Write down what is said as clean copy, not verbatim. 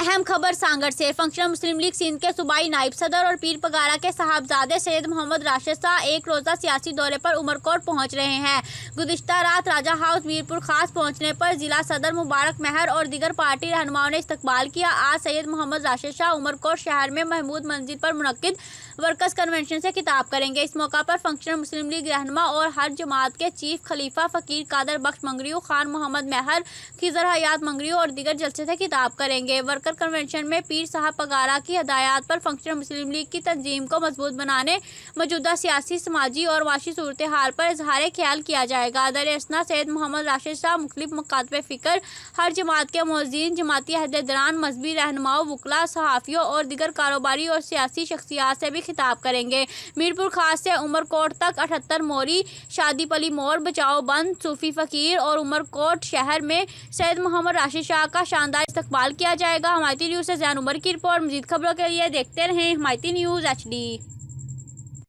अहम खबर सांगड़ से। फंक्शनल मुस्लिम लीग सिंध के सूबाई नायब सदर और पीर पगारा के साहबजादे सैयद मोहम्मद राशिद शाह एक रोज़ा सियासी दौरे पर उमरकोट पहुंच रहे हैं। गुज़िश्ता रात राजा हाउस मीरपुर खास पहुंचने पर जिला सदर मुबारक महर और दीगर पार्टी रहनुमाओं ने इस्तकबाल किया। आज सैयद मोहम्मद राशिद शाह उमरकोट शहर में महमूद मंजिल पर मुनक्किद वर्कर्स कन्वेंशन से खिताब करेंगे। इस मौका पर फंक्शनल मुस्लिम लीग रहनुमा और हर जमात के चीफ खलीफा फ़कीर कादर बख्श मंगरियो, खान मोहम्मद महर, खिजर हयात मंगरियो और दीगर जलसे से खिताब करेंगे। वर्कर कन्वेंशन में पीर साहब पगारा की हदायत पर फंक्शनल मुस्लिम लीग की तंजीम को मजबूत बनाने, मौजूदा सियासी, समाजी और माशी सूरत हाल पर इजहार ख्याल किया जाएगा। दर-ए-असना सैयद मोहम्मद राशिद शाह मुख्तलिफ मकातब फ़िक्र, हर जमात के मौज़ीन, जमाती अहदेदारान, मजहबी रहनुमाओं, वकला, सहाफ़ियों और दीगर कारोबारी और सियासी शख्सियात से भी खिताब करेंगे। मीरपुर खास से उमरकोट तक 78 मोरी, शादीपली मोड़, बचाओ बंद, सूफी फ़कीर और उमरकोट शहर में सैयद मोहम्मद राशिद शाह का शानदार इस्तकबाल किया जाएगा। हिमायती न्यूज़ से ज़ैन उमर की रिपोर्ट। मज़ीद खबरों के लिए देखते रहें हिमायती न्यूज़ HD।